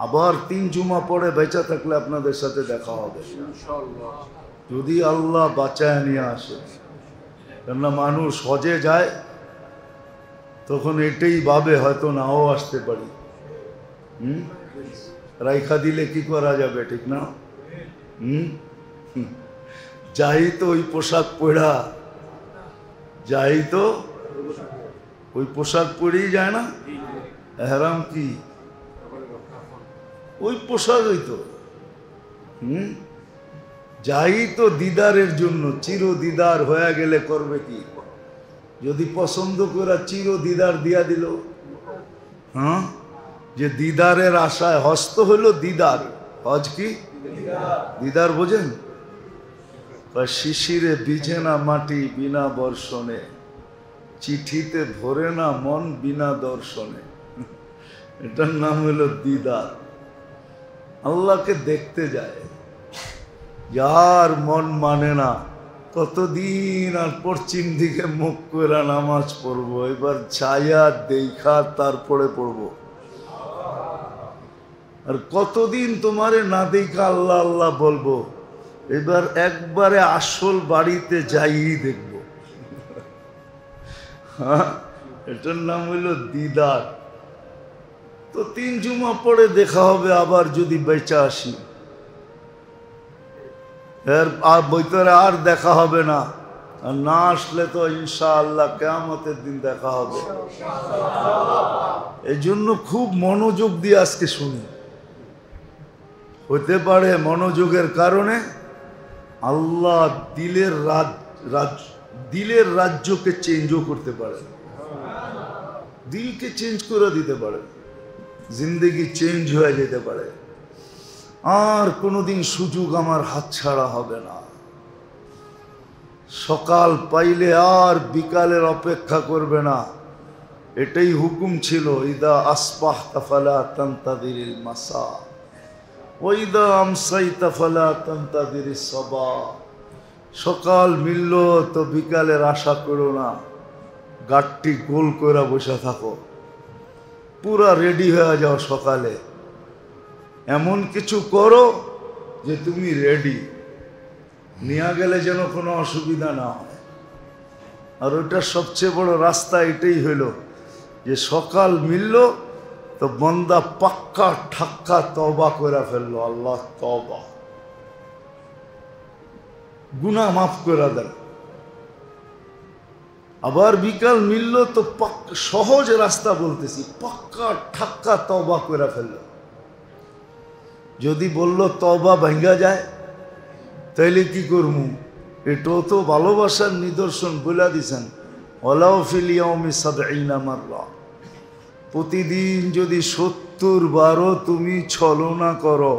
আবার 3 জুমা পরে বেঁচে থাকলে আপনাদের সাথে দেখা হবে ইনশাআল্লাহ। যদি আল্লাহ বাঁচায় নিয়ে আসে। কেননা মানুষ হজে যায় তখন এটাই ভাবে হয়তো নাও আসতে পারি। রাইখা দিলে কি করা যাবে, ঠিক না? যাই তো ওই পোশাক পরা, যাই তো ওই পোশাক পরেই যায় না। এহরাম কি ওই পোশাকই তো। যাই তো দিদারের জন্য, চির দিদার হয়ে গেলে করবে কি? যদি পছন্দ করে চির দিদার দিয়া দিল, হ্যাঁ, যে দিদারের আশায় হস্ত হইল দিদার। হজ কি দিদার বোঝেন? শিশিরে ভিজে না মাটি বিনা বর্ষণে, চিঠিতে ভরে না মন বিনা দর্শনে। এটার নাম হলো দিদার। আল্লাহকে দেখতে যায়, যার মন মানে না কতদিন আর পশ্চিম দিকে মুখ করে নামাজ পড়বো, এবার ছায়া দেখা তারপরে পড়বো। আর কতদিন তোমারে না দেখা আল্লাহ আল্লাহ বলবো, এবার একবারে আসল বাড়িতে যাই দেখবো। হ্যাঁ, এটার নাম হইল দিদার। তো 3 জুমা পরে দেখা হবে, আবার যদি বেঁচে আসি। এর আর বইতরে আর দেখা হবে না, আর না আসলে তো ইনশাআল্লাহ কিয়ামতের দিন দেখা হবে। এই জন্য খুব মনোযোগ দিয়ে আজকে শুনি। হতে পারে মনোযোগের কারণে আল্লাহ দিলের রাজ্যকে চেঞ্জও করতে পারে, দিলকে চেঞ্জ করে দিতে পারে, জিন্দেগি চেঞ্জ হয়ে যেতে পারে। আর কোনোদিন সুযোগ আমার হাতছাড়া হবে না। সকাল পাইলে আর বিকালের অপেক্ষা করবে না। এটাই হুকুম ছিল, ইদা আসবাহতা ফালা তানতাদিরিল মাসা ওয়া ইদা আমসাইতা ফালা তানতাদিরিস সাবা। সকাল মিলল তো বিকালের আশা করো না, গাঠটি গোল করে বসে থাকো, পুরা রেডি হয়ে যাও। সকালে এমন কিছু করো যে তুমি রেডি, নিয়ে গেলে যেন কোনো অসুবিধা না হয়। আর ওটা সবচেয়ে বড় রাস্তা এটাই হইল যে সকাল মিলল তো বন্দা পাক্কা ঠাক্কা তওবা করে ফেললো, আল্লাহ তওবা, গুনাহ মাফ করে দেন। আবার বিকাল মিলল তো পাক্কা, সহজ রাস্তা বলতেছি, পাক্কা ঠাক্কা তওবা করে ফেললো। যদি বললো তওবা ভাঙ্গা যায় তাইলে কি করবো? এটাও তো ভালোবাসার নিদর্শন বলে দিছেন, ওয়ালাউ ফিল ইয়াউমি ৭০ মাররা। প্রতিদিন যদি ৭০ বারও তুমি ছলনা করো,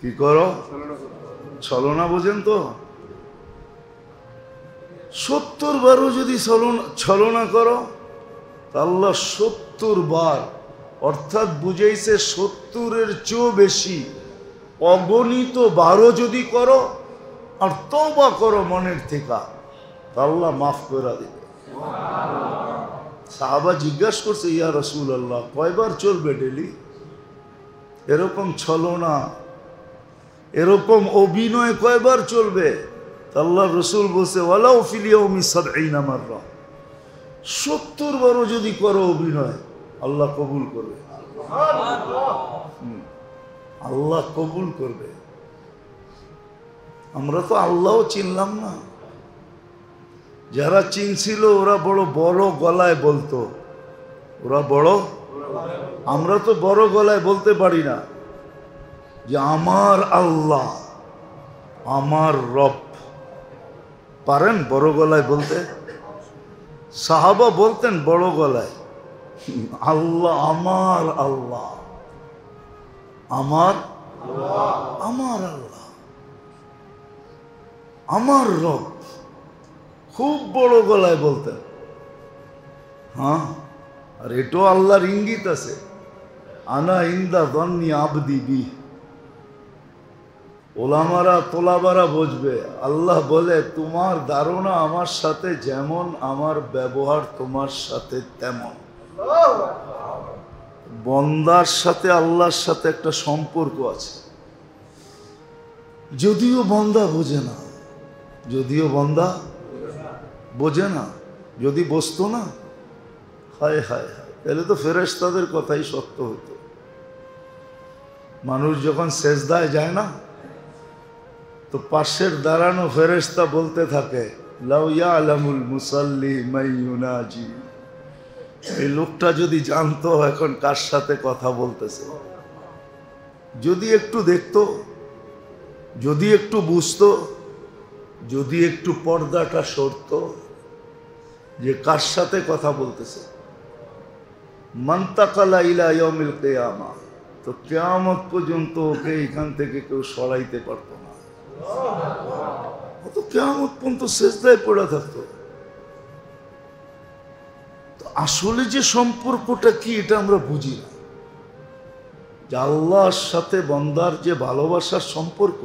কি করো? ছলনা বোঝেন তো? ৭০ বারও যদি ছলনা করো, আল্লাহ ৭০ বার, অর্থাৎ বুঝাইছে ৭০-এর চেয়েও বেশি, অগণিত বারও যদি করো আর তওবা করো মনের থেকে, আল্লাহ মাফ করে দিবে। সাহাবা জিজ্ঞাসা করছে, ইয়া রাসূলুল্লাহ, কয়বার চলবে ডেলি? এরকম ছলনা, এরকম অভিনয় কয়বার চলবে? আল্লাহ রসুল বলছে, ওয়ালাউ ফিল ইয়াউমি ৭০ মাররা। ৭০ বারও যদি করো অভিনয়, আল্লাহ কবুল করবে। আল্লাহ কবুল করবে। আমরা তো আল্লাহও চিনলাম না। যারা চিনছিল ওরা বড় বড় গলায় বলতো, ওরা বড়, আমরা তো বড় গলায় বলতে পারি না যে আমার আল্লাহ, আমার রব। পারেন বড় গলায় বলতে? সাহাবা বলতেন বড় গলায়, আল্লাহ, আমার আল্লাহ, আমার আমার আল্লাহ, আমার রব, খুব বড় গলায় বলতেন। হ্যাঁ, আর এটাও আল্লাহর ইঙ্গিত আছে, আনা ইন্দা দন্নি আবদি বি। ওলামারা তোলাবারা বুঝবে, আল্লাহ বলে তোমার ধারণা আমার সাথে যেমন, আমার ব্যবহার তোমার সাথে তেমন। বন্দার সাথে আল্লাহর সাথে একটা সম্পর্ক আছে, যদিও বন্দা বোঝে না, যদিও বন্দা বোঝে না। যদি বসতো না, হায় হায় হায়, তাহলে তো ফেরেশতাদের কথাই সত্য হতো। মানুষ যখন সেজদায় যায় না, তো পাশের দাঁড়ানো ফেরেশতা বলতে থাকে, লাউ ইয়ালামুল মুসাল্লি মান ইউনাজি। এই লোকটা যদি জানতো এখন কার সাথে কথা বলতেছে, যদি একটু দেখতো, যদি একটু বুঝতো, যদি একটু পর্দাটা সরতো যে কার সাথে কথা বলতেছে। মান্তাকালা ইলা ইয়াউমিল কিয়ামা, তো কিয়ামত পর্যন্ত ওকে এখান থেকে কেউ সরাইতে পারতো না। ও তো কিয়ামত পর্যন্ত সেজদায় পড়ে থাকতো। তো আসলে যে সম্পর্কটা কি এটা আমরা বুঝি না, যে আল্লাহর সাথে বান্দার যে ভালোবাসার সম্পর্ক।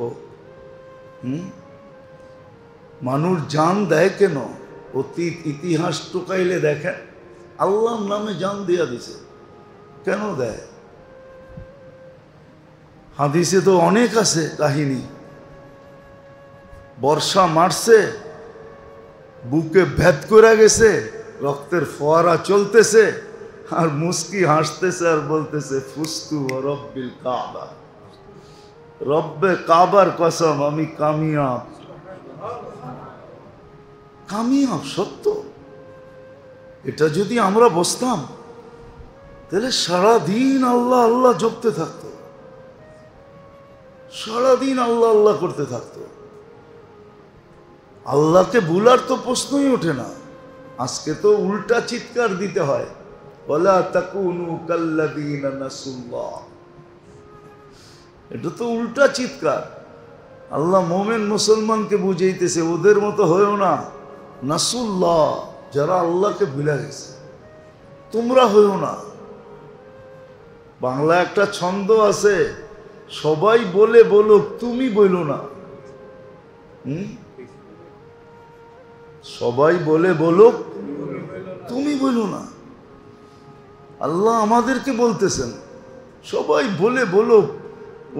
মানুষ জান দেয় কেন? অতীত ইতিহাস টুকাইলে দেখেন আল্লাহর নামে জান দিয়া দিছে। কেন দেয়? হাদিসে তো অনেক আছে কাহিনী। বর্ষা মারছে, বুকে ভেদ করে গেছে, রক্তের ফোয়ারা চলতেছে, আর মুস্কি হাসতেছে আর বলতেছে ফুস্তু রব্বিল কাবা, রব্বে কাবার কসম আমি কামিয়াব। কামিয়াব সত্য। এটা যদি আমরা বসতাম তাহলে সারাদিন আল্লাহ আল্লাহ জপতে থাকতো, সারাদিন আল্লাহ আল্লাহ করতে থাকতো। আল্লাহকে ভুলার তো প্রশ্নই ওঠে না। আজকে তো উল্টা চিৎকার দিতে হয়, ওয়ালা তাকুনু কাল্লাযীনা নাসুল্লাহ। এটা তো উল্টা চিৎকার। আল্লাহ মোমেন মুসলমানকে বুঝাইতেছে ওদের মতো হয়েও না, নাসুল্লাহ, যারা আল্লাহকে ভুলে গেছে তোমরা হয়েও না। বাংলা একটা ছন্দ আছে, সবাই বলে বলুক তুমি বইলো না। সবাই বলে বলুক তুমি বইলো না। আল্লাহ আমাদেরকে বলতেছেন সবাই বলে বলুক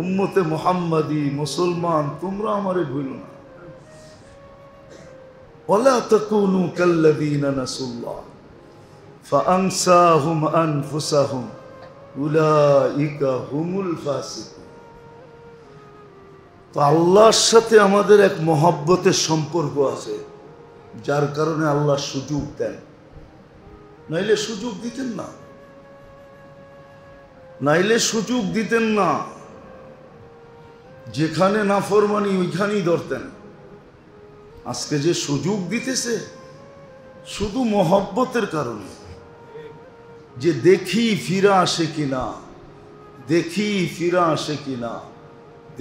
উম্মতে মুহাম্মাদি মুসলমান তোমরা আমারে ভুলো না। ওয়ালা তাকুনু কাল্লাযীনা নাসুল্লাহ ফাআনসাহুম আনফুসাহুম উলাইকা হুমুল ফাসিকুন। তো আল্লাহর সাথে আমাদের এক মহব্বতের সম্পর্ক আছে, যার কারণে আল্লাহ সুযোগ দেন, নাইলে সুযোগ দিতেন না, নাইলে সুযোগ দিতেন না। যেখানে নাফরমানি ওইখানেই ধরতেন। আজকে যে সুযোগ দিতেছে শুধু মহব্বতের কারণে, যে দেখি ফিরা আসে কিনা, দেখি ফিরা আসে কিনা,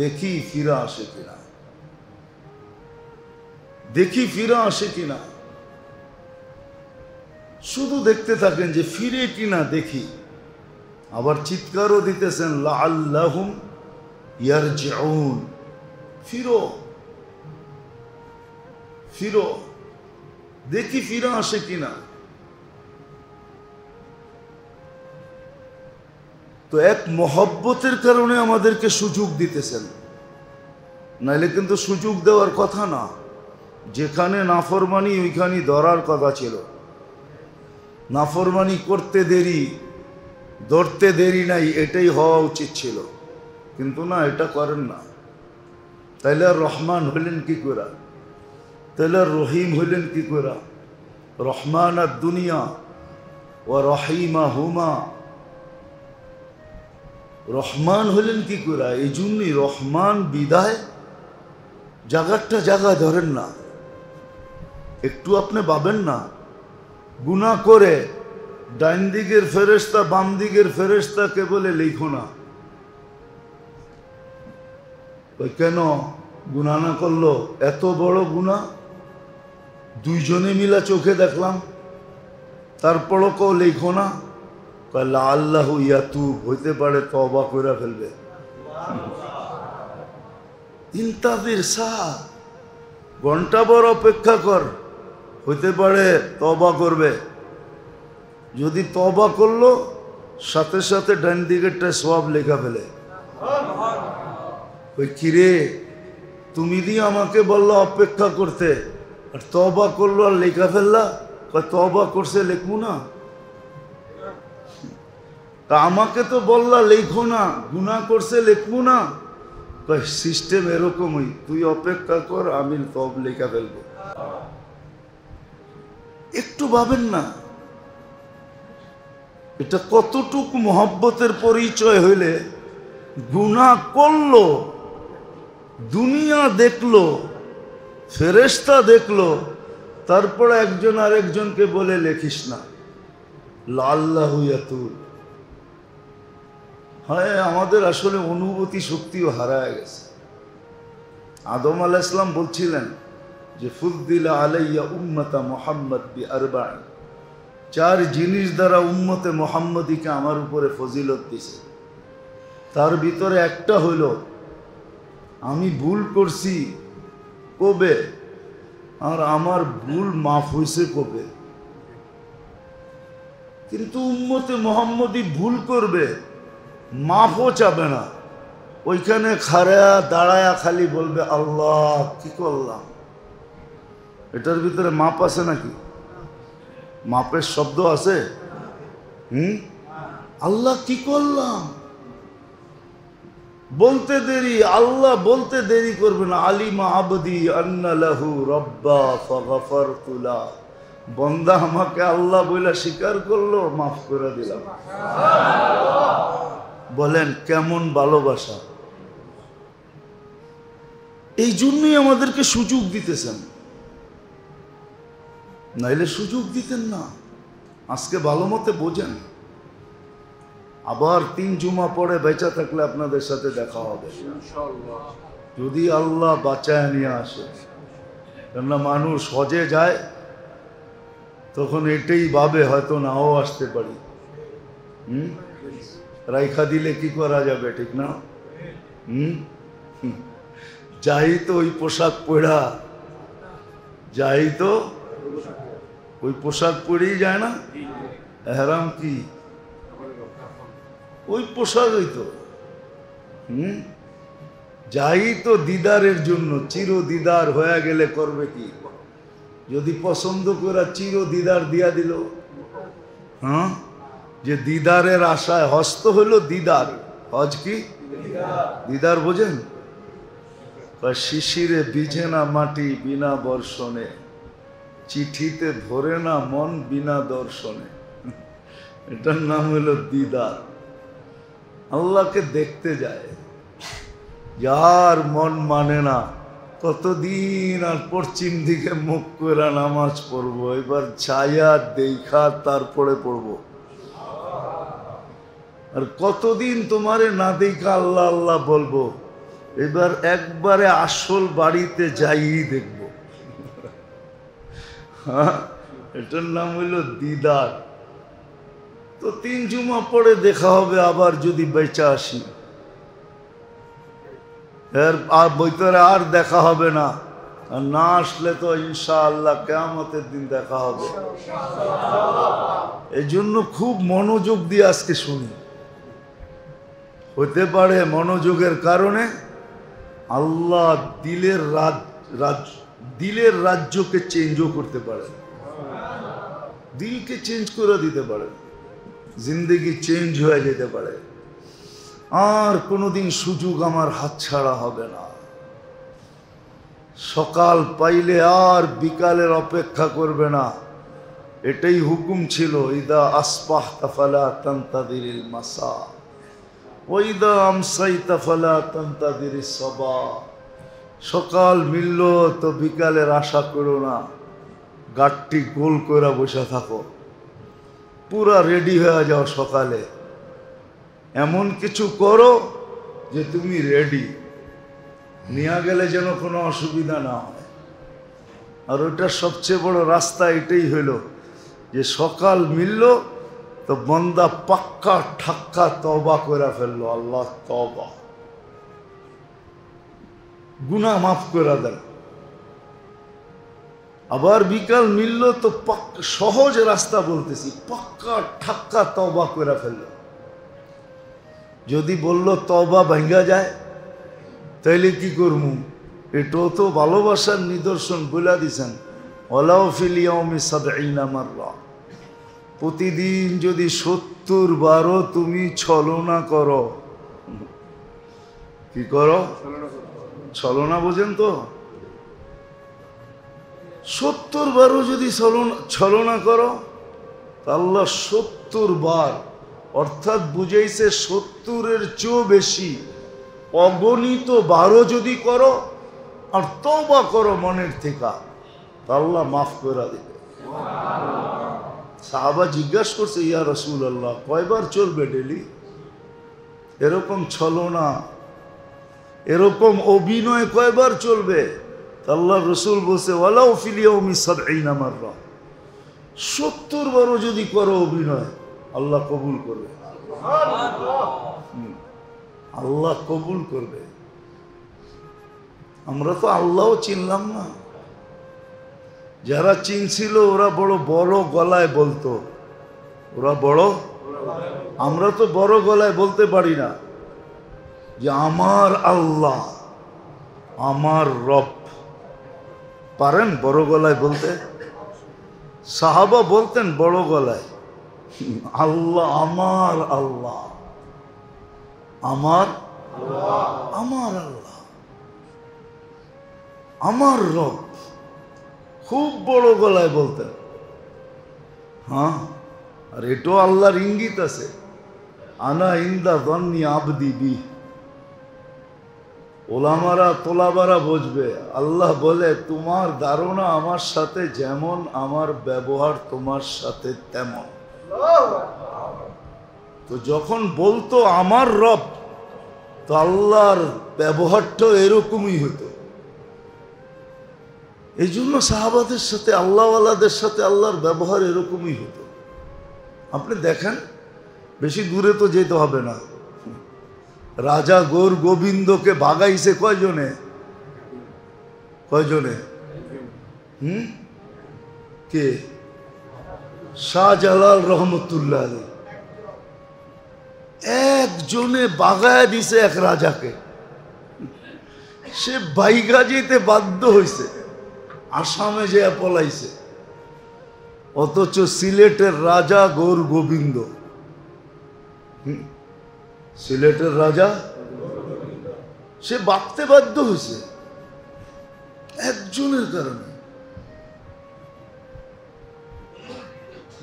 দেখি ফিরা আসে কিনা, দেখি ফিরা আসে কিনা, শুধু দেখতে থাকেন যে ফিরে কিনা দেখি। আবার চিৎকারও দিতেছেন লাআল্লাহুম ইয়ারজিউন, ফিরো ফিরো, দেখি ফিরা আসে কিনা। তো এক মহব্বতের কারণে আমাদেরকে সুযোগ দিতেছেন, নাইলে কিন্তু সুযোগ দেওয়ার কথা না। যেখানে নাফরমানি ওইখানে ধরার কথা ছিল। নাফরমানি করতে দেরি, ধরতে দেরি নাই, এটাই হওয়া উচিত ছিল, কিন্তু না, এটা করেন না। তাইলে আর রহমান হইলেন কি করে? তাইলে আর রহিম হইলেন কি করে? রহমান আর দুনিয়া ও রহিমা হুমা, রহমান হইলেন কি করে? এই জন্যই রহমান বিদায় জাগারটা জায়গা ধরেন না। একটু আপনি ভাবেন না, গুনাহ করে ডাইন দিকের ফেরেশতা বাম দিকের ফেরেশতাকে বলে লিখো না। ওই কেন গুনাহ না করলো? এত বড় গুনাহ দুইজনে মিলা চোখে দেখলাম, তারপরও কেউ লিখো না। লাআল্লাহু ইয়াতুব, হইতে পারে তওবা করে ফেলবে। ইন্তাজির সা, ঘন্টা ভর অপেক্ষা কর, হইতে পারে তওবা করবে। যদি তওবা করলো সাথে সাথে ডান দিকেরটা সওয়াব লেখা ফেলে। ওই কিরে, তুমি দিয়ে আমাকে বললো অপেক্ষা করতে, আর তওবা করলো আর লেখা ফেললা। তওবা করছে লেখবো না? তা আমাকে তো বললা লেখো না, গুনাহ করছে লেখবো না? সিস্টেম এরকমই, তুই অপেক্ষা কর, আমি তওবা লেখা ফেলবো। একটু ভাবেন না, এটা কতটুকু মহব্বতের পরিচয় হইলে গুনাহ করলো, দুনিয়া দেখলো, ফেরেশতা দেখলো, তারপরে একজন আরেকজনকে বলে লেখিস না, লাল্লাহু ইয়াতুব। হ্যাঁ, আমাদের আসলে অনুভূতি শক্তিও হারায় গেছে। আদম আলাইহিস সালাম বলছিলেন যে ফুদ্দিলা আলাইয়া উম্মতা মুহাম্মদ বিআরবা'in, 4 জিনিস দ্বারা উম্মতে মুহাম্মদীকে আমার উপরে ফজিলত দিছে। তার ভিতরে একটা হইল আমি ভুল করছি কবে, আর আমার ভুল মাফ হয়েছে কবে। কিন্তু উম্মতে মুহাম্মদী ভুল করবে, মাফও চাবে না, ওইখানে খাড়া দাঁড়ায়া খালি বলবে আল্লাহ কি করলাম। এটার ভিতরে মাপ আছে নাকি? মাপের শব্দ আছে? আল্লাহ কি করলাম বলতে দেরি, আল্লাহ বলতে দেরি করবে না। আলিমা আবদি আন্না লাহু রব্বা ফাগফারতু লা, বান্দা আমাকে আল্লাহ বইলা স্বীকার করলো, মাফ করে দিলাম। বলেন কেমন ভালোবাসা! এই জন্যই আমাদেরকে সুযোগ দিতেছেন, নাইলে সুযোগ দিতেন না। আজকে ভালো মতে বোঝেন, আবার 3 জুমা পরে বেঁচে থাকলে আপনাদের সাথে দেখা হবে যদি আল্লাহ বাঁচায় নিয়ে আসে। কেননা মানুষ হজে যায়, তখন এটাই ভাবে হয়তো নাও আসতে পারি। রাইখা দিলে কি করা যাবে, ঠিক না? যাই তো ওই পোশাক পরা, যাই তো ওই পোশাক পরেই যায় না। এহরাম কি ওই পোশাকই তো। যাই তো দিদারের জন্য, চির দিদার হয়ে গেলে করবে কি? যদি পছন্দ করে চির দিদার দিয়া দিল, হ্যাঁ, যে দিদারের আশায় হস্ত হলো দিদার। হজ কি দিদার বোঝেন? শিশিরে ভিজে না মাটি বিনা বর্ষণে, চিঠিতে ভরে না মন বিনা দর্শনে। এটার নাম হলো দিদার। আল্লাহকে দেখতে যায়, যার মন মানে না, কতদিন আর পশ্চিম দিকে মুখ করে নামাজ পড়বো, এবার ছায়া দেখা তারপরে পড়বো। আর কতদিন তোমারে না দেখা আল্লাহ আল্লাহ বলবো, এবার একবারে আসল বাড়িতে যাই দেখবো। হ্যাঁ, এটার নাম হইল দিদার। তো 3 জুমা পরে দেখা হবে, আবার যদি বেঁচে আসি, এর ভিতরে আর দেখা হবে না। আর না আসলে তো ইনশাআল্লাহ কিয়ামতের দিন দেখা হবে। এই জন্য খুব মনোযোগ দিয়ে আজকে শুনি। হতে পারে মনোযোগের কারণে আল্লাহ দিলের রাজ্যকে চেঞ্জও করতে পারে, দিলকে চেঞ্জ করে দিতে পারে, জিন্দেগি চেঞ্জ হয়ে যেতে পারে। আর কোনোদিন সুযোগ আমার হাতছাড়া হবে না। সকাল পাইলে আর বিকালের অপেক্ষা করবে না, এটাই হুকুম ছিল। ইদা আসবাহতা ফালা তানতাদিরিল মাসা ওয়া ইদা আমসাইতা ফালা তানতাদিরিস সাবা। সকাল মিলল তো বিকালের আশা করো না, গাঠটি গোল করে বসে থাকো, পুরা রেডি হয়ে যাও। সকালে এমন কিছু করো যে তুমি রেডি, নিয়ে গেলে যেন কোনো অসুবিধা না হয়। আর ওইটার সবচেয়ে বড় রাস্তা এটাই হইল যে সকাল মিলল তো বন্দা পাক্কা ঠাক্কা তওবা করে ফেললো, আল্লাহ তওবা, গুনাহ মাফ করে দেন। আবার বিকাল মিলল তো সহজ রাস্তা বলতেছি, পাক্কা ঠাক্কা তওবা করে ফেললো, যদি বলল তওবা ভাঙ্গা যায় তাইলে কি করবো? এটাও তো ভালোবাসার নিদর্শন বলে দিছেন, ওয়ালাউ ফিল ইয়াউমি ৭০ মাররা, প্রতিদিন যদি ৭০ বারও তুমি ছলনা করো। কি করো? ছলনা বোঝেন তো? ৭০ বারও যদি ছলনা করো, আল্লাহ ৭০ বার, অর্থাৎ বুঝাইছে ৭০-এর চেয়েও বেশি অগণিত বারও যদি করো আর তওবা করো মনের থেকে, আল্লাহ মাফ করে দিবে। সাহাবা জিজ্ঞাসা করছে, ইয়া রাসূলুল্লাহ, কয়বার চলবে ডেলি? এরকম ছলনা, এরকম অভিনয় কয়বার চলবে? আল্লাহ রসুল বলছে, ওয়ালাউ ফিল ইয়াউমি ৭০ মাররা, ৭০ বারও যদি করো অভিনয়, আল্লাহ কবুল করবে। আল্লাহ কবুল করবে। আমরা তো আল্লাহও চিনলাম না। যারা চিনছিল ওরা বড় বড় গলায় বলতো, ওরা বড়, আমরা তো বড় গলায় বলতে পারি না যে আমার আল্লাহ, আমার রব। পারেন বড় গলায় বলতে? সাহাবা বলতেন বড় গলায়, আল্লাহ, আমার আল্লাহ, আমার আমার আল্লাহ, আমার রব, খুব বড় গলায় বলতেন। হ্যাঁ, আর এটাও আল্লাহর ইঙ্গিত আছে, আনা ইন্দা যন্নি আবদি বি। ওলামারা তোলাবারা বুঝবে, আল্লাহ বলে তোমার ধারণা আমার সাথে যেমন, আমার ব্যবহার তোমার সাথে তেমন। তো যখন বলতো আমার রব, তো আল্লাহর ব্যবহারটাও এরকমই হতো। এই জন্য সাহাবাদের সাথে, আল্লাহওয়ালাদের সাথে আল্লাহর ব্যবহার এরকমই হতো। আপনি দেখেন, বেশি দূরে তো যেতে হবে না, রাজা গৌর গোবিন্দকে ভাগাইছে কয়জনে? কয়জনে? কে? শাহজালাল রহমতুল্লাহ আলাইহি একজনে বাগায় দিছে এক রাজাকে। সে বাইগা যেতে বাধ্য হয়েছে, আসামে যে পলাইছে। অথচ সিলেটের রাজা গৌর গোবিন্দ, সিলেটের রাজা, সে বাঁচতে বাধ্য হয়েছে একজনের কারণে।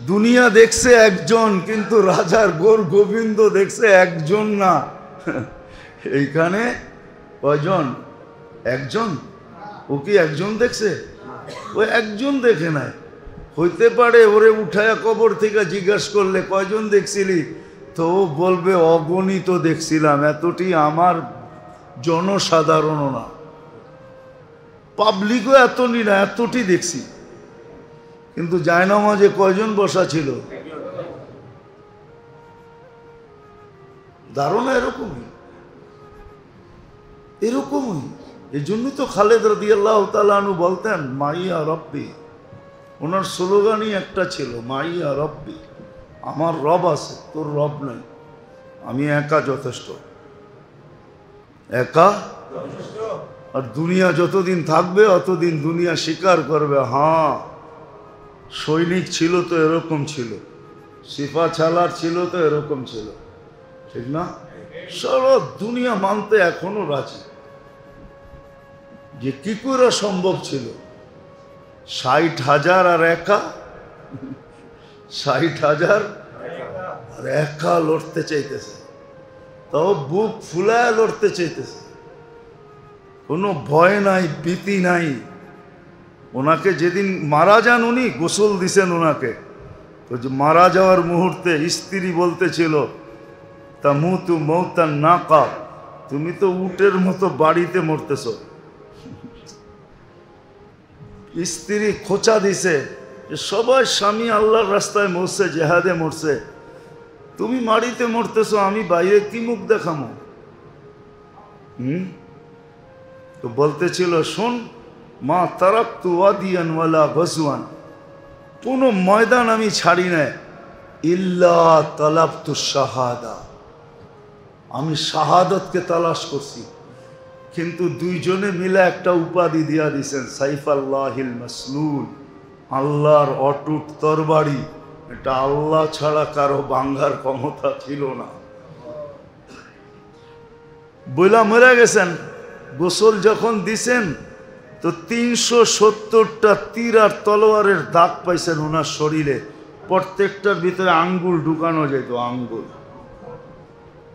দুনিয়া দেখছে একজন, কিন্তু রাজার গৌর গোবিন্দ দেখছে একজন না। এইখানে কয়জন? একজন। ও কি একজন দেখছে? ও একজন দেখে নাই। হইতে পারে ওরে উঠায়া কবর থেকে জিজ্ঞাসা করলে কয়জন দেখছিলি, তো ও বলবে অগণিত দেখছিলাম, এতটি আমার জনসাধারণ না, পাবলিকও এতটি না, এতটি দেখছি। কিন্তু জায়নামাজে কয়জন বসা ছিল? ধারণা এরকমই, এরকমই। এই জন্যই তো খালেদ রাদিয়াল্লাহু তাআলা আনহু বলতেন মাইয়া রব্বি। ওনার স্লোগানই একটা ছিল, মাইয়া রব্বি, আমার রব আছে, তোর রব নাই, আমি একা যথেষ্ট, একা। আর দুনিয়া যতদিন থাকবে অতদিন দুনিয়া স্বীকার করবে, হ্যাঁ সৈনিক ছিল তো এরকম ছিল, সিপা ছালার ছিল তো এরকম ছিল, ঠিক না? সারা দুনিয়া মানতে এখনো রাজি যে কি করে সম্ভব ছিল। 60,000 আর একা, 60,000 আর একা লড়তে চাইতেছে, তাও বুক ফুলায় লড়তে চাইতেছে, কোনো ভয় নাই, ভীতি নাই। ওনাকে যেদিন মারা যান, উনি গোসল দিছেন ওনাকে, তো যে মারা যাওয়ার মুহূর্তে স্ত্রী বলতেছিল তামুতু মৌতান নাকা, তুমি তো উটের মতো বাড়িতে মরতেছ। স্ত্রী খোঁচা দিছে যে সবাই স্বামী আল্লাহর রাস্তায় মরছে, জেহাদে মরছে, তুমি মাড়িতে মরতেছ, আমি বাইরে কি মুখ দেখামো? তো বলতেছিল, শোন মা তারাকতু ওয়াদিয়ান ওয়ালা গজওয়ান, কোনো ময়দান আমি ছাড়ি না, ইল্লা তালাবতু শাহাদা, আমি শাহাদতকে তালাশ করছি, কিন্তু দুইজনে মিলে একটা উপাধি দিয়া দিছেন, সাইফাল্লাহিল মাসলুল, আল্লাহর অটুট তরবারি। এটা আল্লাহ ছাড়া কারো ভাঙ্গার ক্ষমতা ছিল না। বইলা মরে গেছেন। গোসল যখন দিছেন তো ৩৭০টা তীর আর তলোয়ারের দাগ পাইছেন ওনার শরীরে, প্রত্যেকটার ভিতরে আঙ্গুল ঢুকানো যেত, আঙ্গুল।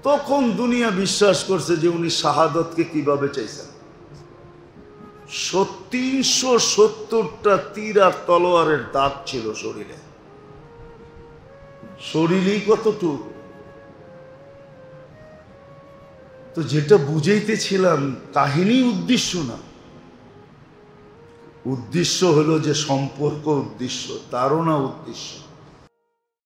তখন দুনিয়া বিশ্বাস করছে যে উনি শাহাদতকে কিভাবে চাইছেন। ৩৭০টা তীর আর তলোয়ারের দাগ ছিল শরীরে। শরীরই কতটুকু। তো যেটা বুঝাইতেছিলাম, কাহিনী উদ্দেশ্য না, উদ্দেশ্য হলো যে সম্পর্ক উদ্দেশ্য, তারও না উদ্দেশ্য।